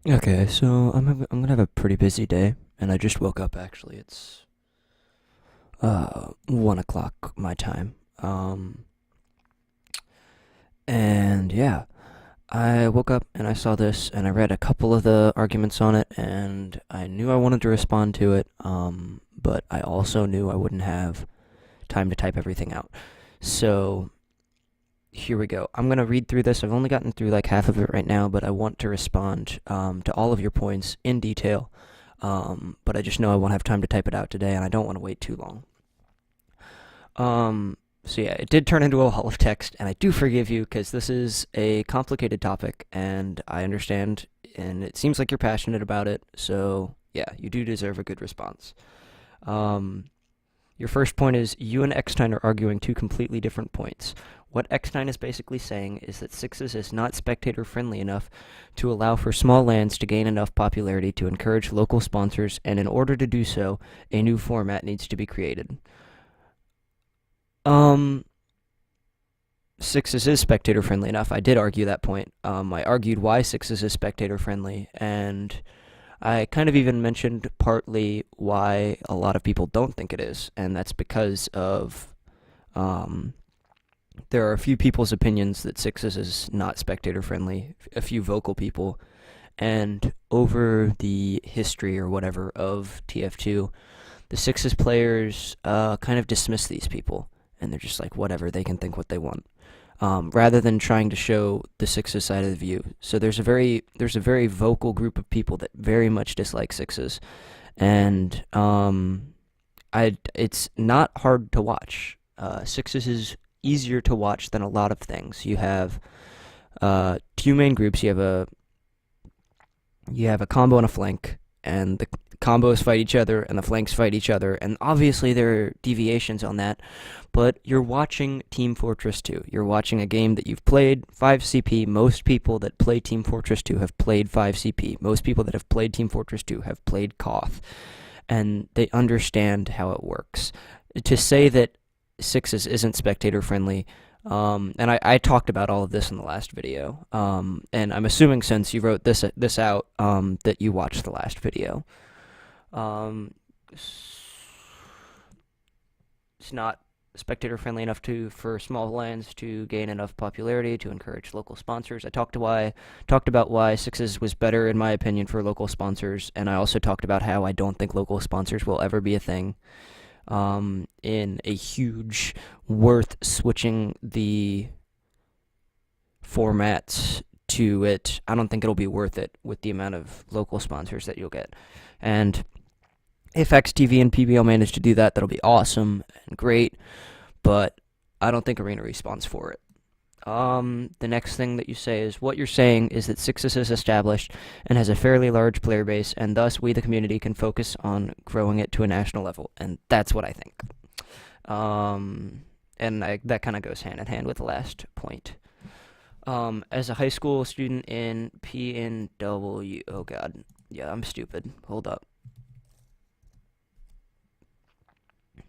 Okay, so I'm gonna have a pretty busy day, and I just woke up. Actually, it's 1 o'clock my time. And yeah, I woke up and I saw this, and I read a couple of the arguments on it, and I knew I wanted to respond to it. But I also knew I wouldn't have time to type everything out. So here we go. I'm gonna read through this. I've only gotten through like half of it right now, but I want to respond to all of your points in detail. But I just know I won't have time to type it out today, and I don't want to wait too long. So yeah, it did turn into a wall of text, and I do forgive you because this is a complicated topic, and I understand, and it seems like you're passionate about it. So yeah, you do deserve a good response. Um, your first point is you and Eckstein are arguing two completely different points. What Eckstein is basically saying is that Sixes is not spectator friendly enough to allow for small lands to gain enough popularity to encourage local sponsors, and in order to do so, a new format needs to be created. Um, Sixes is spectator friendly enough. I did argue that point. I argued why Sixes is spectator friendly, and I kind of even mentioned partly why a lot of people don't think it is, and that's because of um, there are a few people's opinions that Sixes is not spectator friendly, a few vocal people, and over the history or whatever of TF2, the Sixes players kind of dismiss these people, and they're just like, whatever, they can think what they want. Rather than trying to show the Sixes side of the view. So there's a very vocal group of people that very much dislike Sixes, and it's not hard to watch. Sixes is easier to watch than a lot of things. You have two main groups. You have a combo and a flank, and the combos fight each other and the flanks fight each other, and obviously there are deviations on that, but you're watching Team Fortress 2. You're watching a game that you've played 5CP. Most people that play Team Fortress 2 have played 5CP. Most people that have played Team Fortress 2 have played Koth, and they understand how it works. To say that Sixes isn't spectator friendly, and I talked about all of this in the last video. And I'm assuming since you wrote this out, that you watched the last video. Um, it's not spectator friendly enough for small lands to gain enough popularity to encourage local sponsors. I talked about why Sixes was better in my opinion for local sponsors, and I also talked about how I don't think local sponsors will ever be a thing. In a huge worth switching the formats to it. I don't think it'll be worth it with the amount of local sponsors that you'll get. And if XTV and PBL manage to do that, that'll be awesome and great, but I don't think Arena Respawn's for it. The next thing that you say is what you're saying is that Sixes is established and has a fairly large player base, and thus we, the community, can focus on growing it to a national level, and that's what I think. That kind of goes hand in hand with the last point. As a high school student in PNW, oh god, yeah, I'm stupid. Hold up.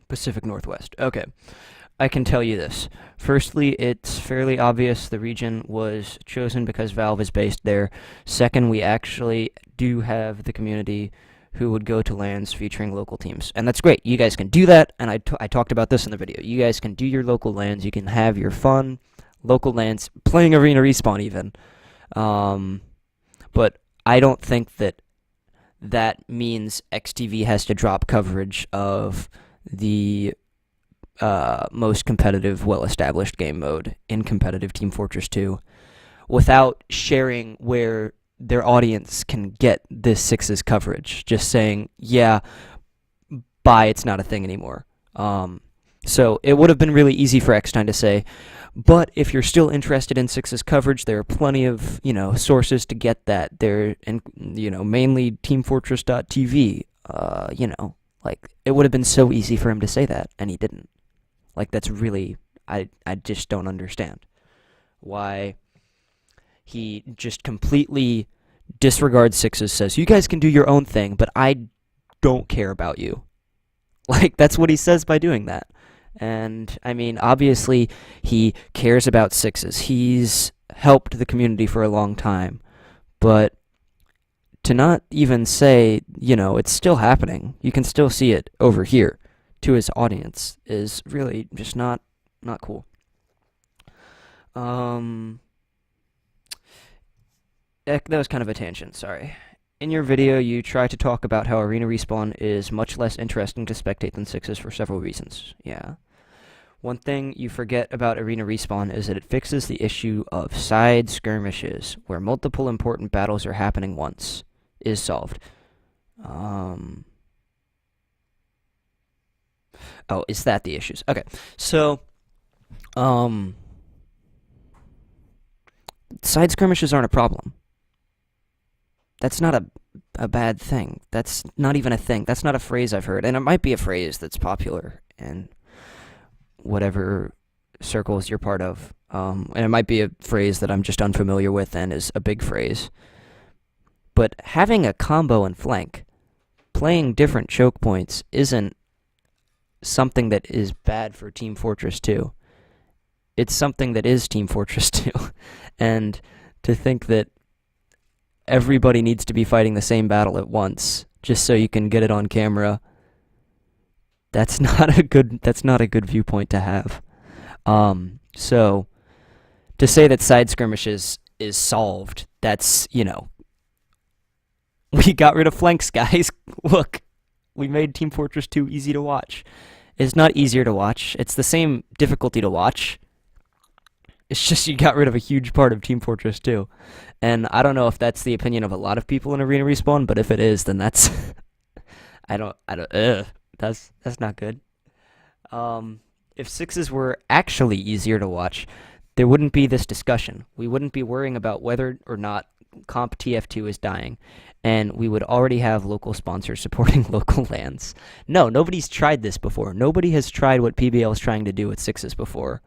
Pacific Northwest. Okay. I can tell you this. Firstly, it's fairly obvious the region was chosen because Valve is based there. Second, we actually do have the community who would go to lands featuring local teams. And that's great. You guys can do that, and I talked about this in the video. You guys can do your local lands. You can have your fun local lands, playing Arena Respawn even. But I don't think that means XTV has to drop coverage of the most competitive, well-established game mode in competitive Team Fortress 2 without sharing where their audience can get this Sixes coverage. Just saying, yeah, bye, it's not a thing anymore. So it would have been really easy for Eckstein to say, but if you're still interested in Sixes coverage, there are plenty of, sources to get that. They're, mainly teamfortress.tv, like, it would have been so easy for him to say that, and he didn't. Like, that's really, I just don't understand why he just completely disregards Sixes, says, you guys can do your own thing, but I don't care about you. Like, that's what he says by doing that. And, I mean, obviously, he cares about Sixes. He's helped the community for a long time. But to not even say, it's still happening, you can still see it over here to his audience is really just not cool. That was kind of a tangent, sorry. In your video, you try to talk about how Arena Respawn is much less interesting to spectate than Sixes for several reasons. Yeah. One thing you forget about Arena Respawn is that it fixes the issue of side skirmishes, where multiple important battles are happening once, is solved. Oh, is that the issues? Okay, so, side skirmishes aren't a problem. That's not a bad thing. That's not even a thing. That's not a phrase I've heard. And it might be a phrase that's popular in whatever circles you're part of. And it might be a phrase that I'm just unfamiliar with and is a big phrase. But having a combo and flank, playing different choke points, isn't something that is bad for Team Fortress 2. It's something that is Team Fortress 2. And to think that everybody needs to be fighting the same battle at once just so you can get it on camera, that's not a good viewpoint to have. So to say that side skirmishes is solved, that's, we got rid of flanks, guys. Look, we made Team Fortress 2 easy to watch. It's not easier to watch. It's the same difficulty to watch. It's just you got rid of a huge part of Team Fortress 2. And I don't know if that's the opinion of a lot of people in Arena Respawn, but if it is, then that's that's not good. If Sixes were actually easier to watch, there wouldn't be this discussion. We wouldn't be worrying about whether or not Comp TF2 is dying, and we would already have local sponsors supporting local lands. No, nobody's tried this before. Nobody has tried what PBL is trying to do with Sixes before.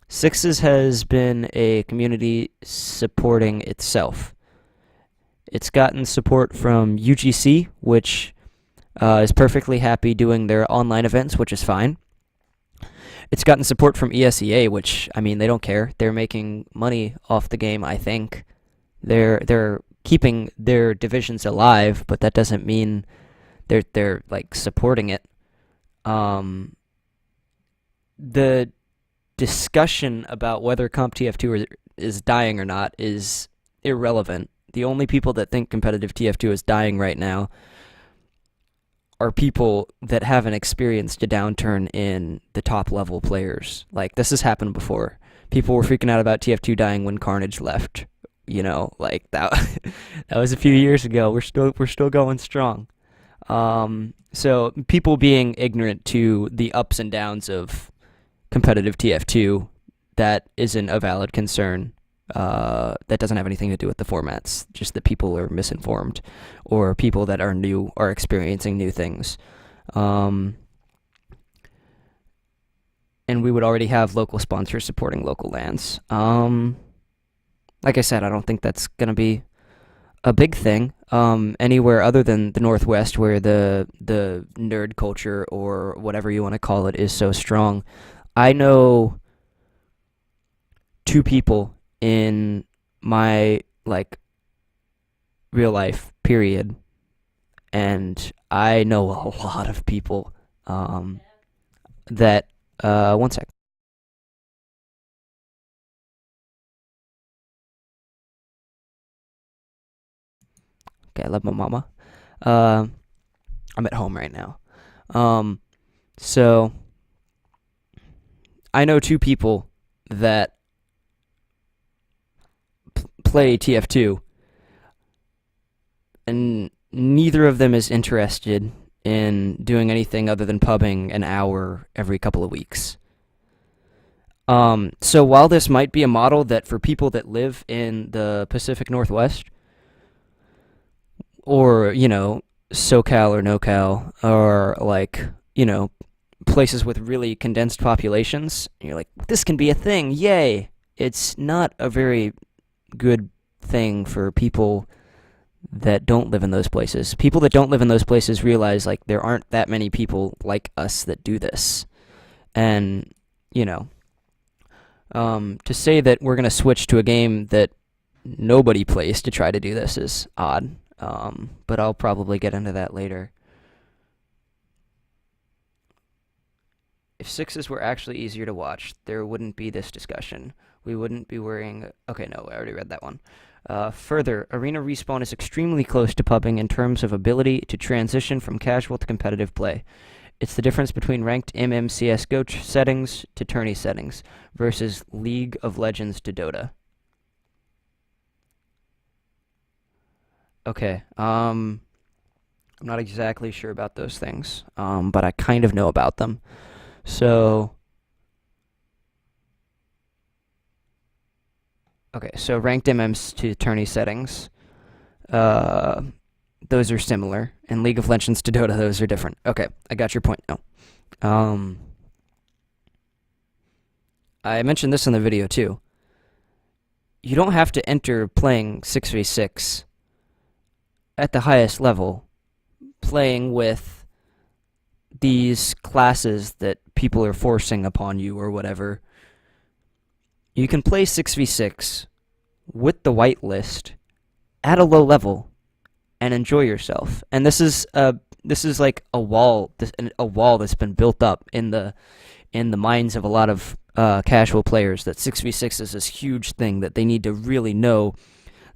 Sixes has been a community supporting itself. It's gotten support from UGC, which is perfectly happy doing their online events, which is fine. It's gotten support from ESEA, which, I mean, they don't care. They're making money off the game, I think. They're keeping their divisions alive, but that doesn't mean they're like supporting it. The discussion about whether Comp TF2 is dying or not is irrelevant. The only people that think competitive TF2 is dying right now are people that haven't experienced a downturn in the top level players. Like, this has happened before. People were freaking out about TF2 dying when Carnage left. Like that that was a few years ago. We're still going strong. So people being ignorant to the ups and downs of competitive TF2, that isn't a valid concern. That doesn't have anything to do with the formats, just that people are misinformed, or people that are new are experiencing new things. And we would already have local sponsors supporting local lands. Like I said, I don't think that's going to be a big thing anywhere other than the Northwest, where the nerd culture, or whatever you want to call it, is so strong. I know 2 people in my, real life, period, and I know a lot of people that, one sec. Okay, I love my mama. I'm at home right now. So I know 2 people that play TF2, and neither of them is interested in doing anything other than pubbing an hour every couple of weeks. So while this might be a model that for people that live in the Pacific Northwest, or, SoCal or NoCal, or, places with really condensed populations, you're like, this can be a thing, yay! It's not a very good thing for people that don't live in those places. People that don't live in those places realize, there aren't that many people like us that do this. And, to say that we're going to switch to a game that nobody plays to try to do this is odd. but I'll probably get into that later. If sixes were actually easier to watch, there wouldn't be this discussion. We wouldn't be worrying. Okay, no, I already read that one. Further, Arena Respawn is extremely close to pubbing in terms of ability to transition from casual to competitive play. It's the difference between ranked MMCSGO settings to tourney settings versus League of Legends to Dota. Okay, I'm not exactly sure about those things, but I kind of know about them. So, okay, so ranked MMs to tourney settings, uh, those are similar, and League of Legends to Dota, those are different. Okay, I got your point now. Um, I mentioned this in the video too. You don't have to enter playing 6v6 at the highest level, playing with these classes that people are forcing upon you or whatever. You can play 6v6 with the whitelist at a low level and enjoy yourself. And this is like a wall that's been built up in the minds of a lot of casual players, that 6v6 is this huge thing that they need to really know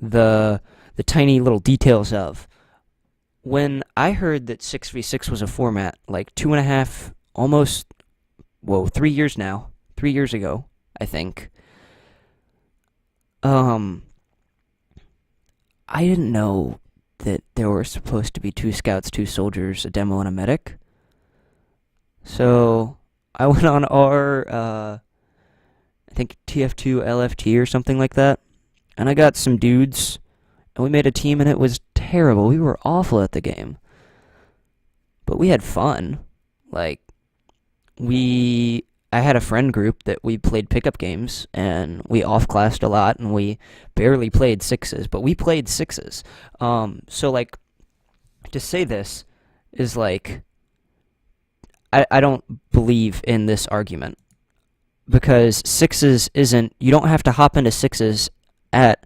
the tiny little details of. When I heard that 6v6 was a format, like 2.5, almost, 3 years now, 3 years ago, I think, I didn't know that there were supposed to be 2 scouts, 2 soldiers, a demo, and a medic. So I went on our, I think TF2 LFT or something like that, and I got some dudes, and we made a team, and it was terrible. We were awful at the game. But we had fun. Like, I had a friend group that we played pickup games, and we off-classed a lot, and we barely played sixes, but we played sixes. So, like, to say this is, like, I don't believe in this argument, because sixes isn't, you don't have to hop into sixes at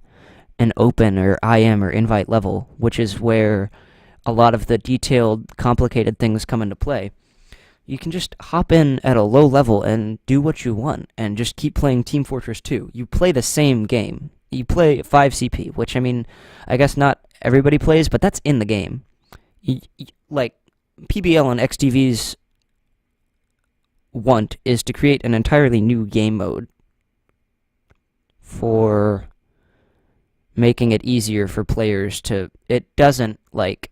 an open or IM or invite level, which is where a lot of the detailed, complicated things come into play. You can just hop in at a low level and do what you want, and just keep playing Team Fortress 2. You play the same game. You play 5CP, which, I mean, I guess not everybody plays, but that's in the game. Like, PBL and XTV's want is to create an entirely new game mode for making it easier for players to... It doesn't, like...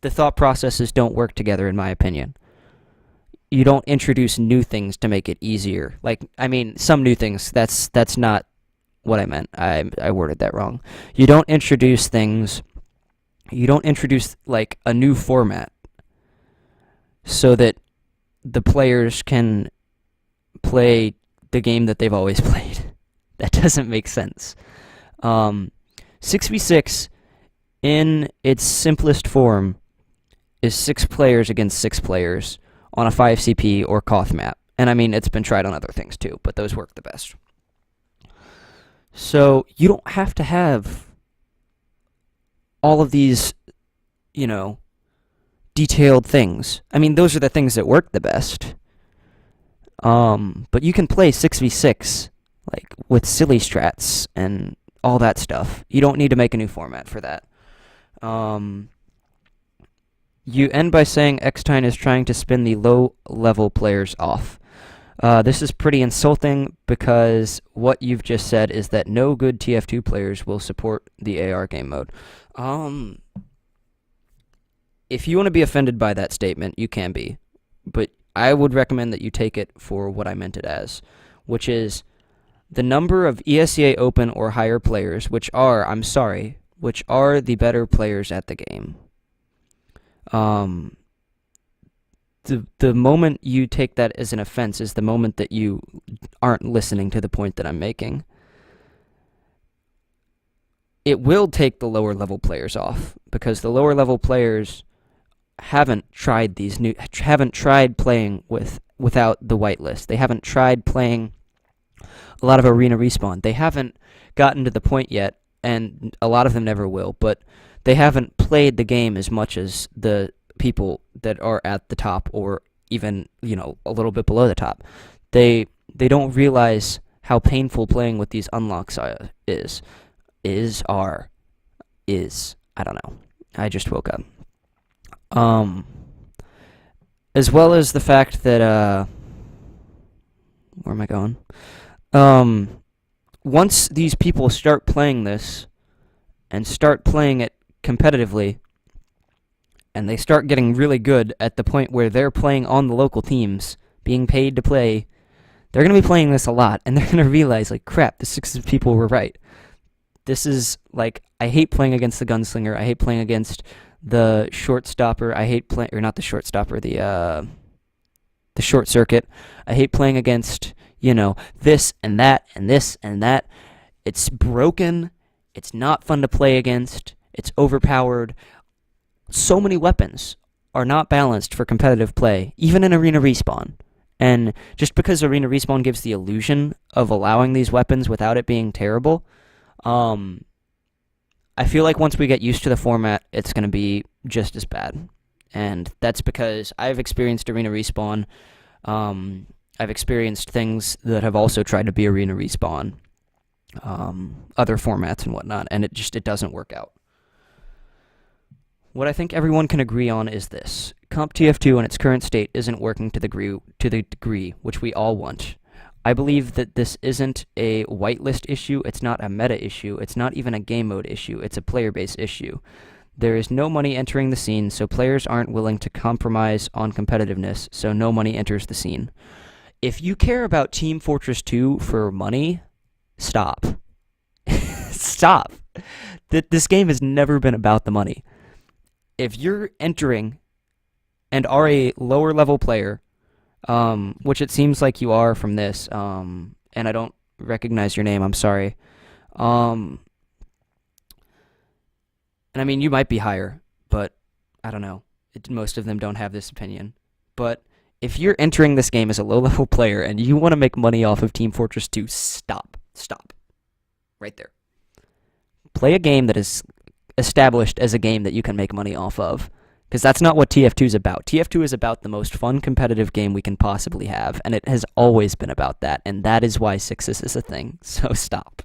The thought processes don't work together, in my opinion. You don't introduce new things to make it easier. Like, I mean, some new things, that's not what I meant. I worded that wrong. You don't introduce things... You don't introduce, like, a new format so that the players can play the game that they've always played. That doesn't make sense. 6v6, in its simplest form, is 6 players against 6 players on a 5CP or Koth map. And I mean, it's been tried on other things too, but those work the best. So you don't have to have all of these, you know, detailed things. I mean, those are the things that work the best. But you can play 6v6, like, with silly strats and all that stuff. You don't need to make a new format for that. You end by saying Xtine is trying to spin the low-level players off. This is pretty insulting, because what you've just said is that no good TF2 players will support the AR game mode. If you want to be offended by that statement, you can be. But I would recommend that you take it for what I meant it as, which is the number of ESEA Open or higher players, which are the better players at the game. The moment you take that as an offense is the moment that you aren't listening to the point that I'm making. It will take the lower level players off, because the lower level players haven't tried playing without the whitelist. They haven't tried playing a lot of Arena Respawn. They haven't gotten to the point yet and a lot of them never will, but they haven't played the game as much as the people that are at the top or even, a little bit below the top. They don't realize how painful playing with these unlocks is. I don't know. I just woke up. As well as the fact that, where am I going? Once these people start playing this and start playing it competitively, and they start getting really good at the point where they're playing on the local teams, being paid to play, they're going to be playing this a lot, and they're going to realize, like, crap, the 6 people were right. This is, like, I hate playing against the gunslinger, I hate playing against the short stopper, I hate playing, or not the short stopper, the short circuit, I hate playing against, this and that, and this and that. It's broken, it's not fun to play against, it's overpowered. So many weapons are not balanced for competitive play, even in Arena Respawn. And just because Arena Respawn gives the illusion of allowing these weapons without it being terrible, I feel like once we get used to the format, it's going to be just as bad. And that's because I've experienced Arena Respawn. I've experienced things that have also tried to be Arena Respawn, other formats and whatnot, and it doesn't work out. What I think everyone can agree on is this. CompTF2 in its current state isn't working to the degree which we all want. I believe that this isn't a whitelist issue, it's not a meta issue, it's not even a game mode issue, it's a player base issue. There is no money entering the scene, so players aren't willing to compromise on competitiveness, so no money enters the scene. If you care about Team Fortress 2 for money, stop. Stop. This game has never been about the money. If you're entering and are a lower level player, which it seems like you are from this, and I don't recognize your name, I'm sorry. And I mean, you might be higher, but I don't know. Most of them don't have this opinion. But if you're entering this game as a low level player and you want to make money off of Team Fortress 2, stop. Stop. Right there. Play a game that is established as a game that you can make money off of. Because that's not what TF2 is about. TF2 is about the most fun competitive game we can possibly have, and it has always been about that, and that is why Sixes is a thing, so stop.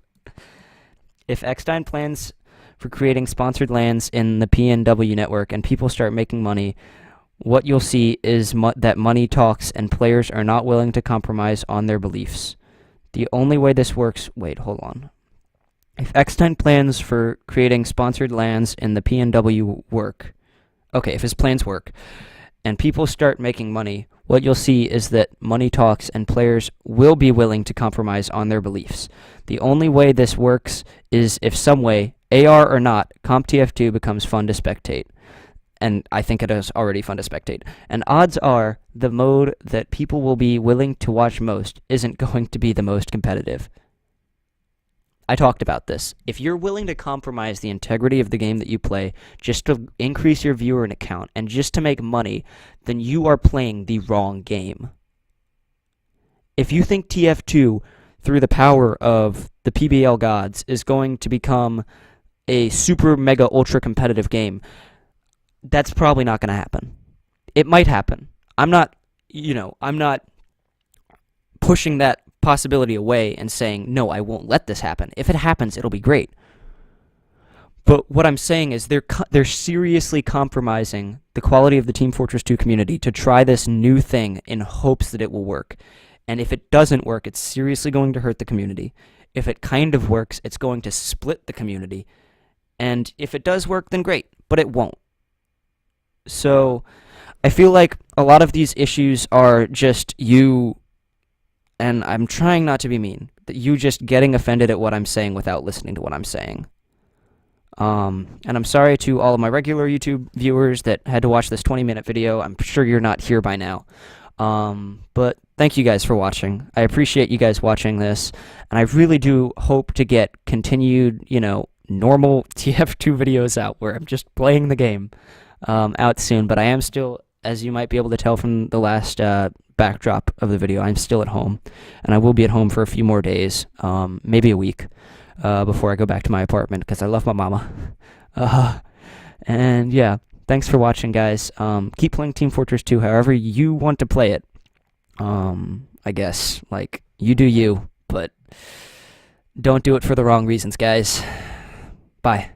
If Eckstein plans for creating sponsored lands in the PNW network and people start making money, what you'll see is that money talks and players are not willing to compromise on their beliefs. The only way this works... Wait, hold on. If Eckstein plans for creating sponsored lands in the PNW work... Okay, if his plans work, and people start making money, what you'll see is that money talks and players will be willing to compromise on their beliefs. The only way this works is if some way, AR or not, CompTF2 becomes fun to spectate. And I think it is already fun to spectate. And odds are, the mode that people will be willing to watch most isn't going to be the most competitive. I talked about this. If you're willing to compromise the integrity of the game that you play just to increase your viewer and account and just to make money, then you are playing the wrong game. If you think TF2, through the power of the PBL gods, is going to become a super mega ultra competitive game, that's probably not going to happen. It might happen. I'm not pushing that possibility away and saying, no, I won't let this happen. If it happens, it'll be great. But what I'm saying is they're seriously compromising the quality of the Team Fortress 2 community to try this new thing in hopes that it will work. And if it doesn't work, it's seriously going to hurt the community. If it kind of works, it's going to split the community. And if it does work, then great, but it won't. So I feel like a lot of these issues are just you... And I'm trying not to be mean, that you just getting offended at what I'm saying without listening to what I'm saying. And I'm sorry to all of my regular YouTube viewers that had to watch this 20-minute video. I'm sure you're not here by now. But thank you guys for watching. I appreciate you guys watching this. And I really do hope to get continued, normal TF2 videos out where I'm just playing the game out soon. But I am still, as you might be able to tell from the last backdrop of the video, I'm still at home, and I will be at home for a few more days, maybe a week. before I go back to my apartment because I love my mama. Uh, and yeah, thanks for watching, guys. Keep playing Team Fortress 2 however you want to play it. I guess, like, you do you, but don't do it for the wrong reasons, guys. Bye.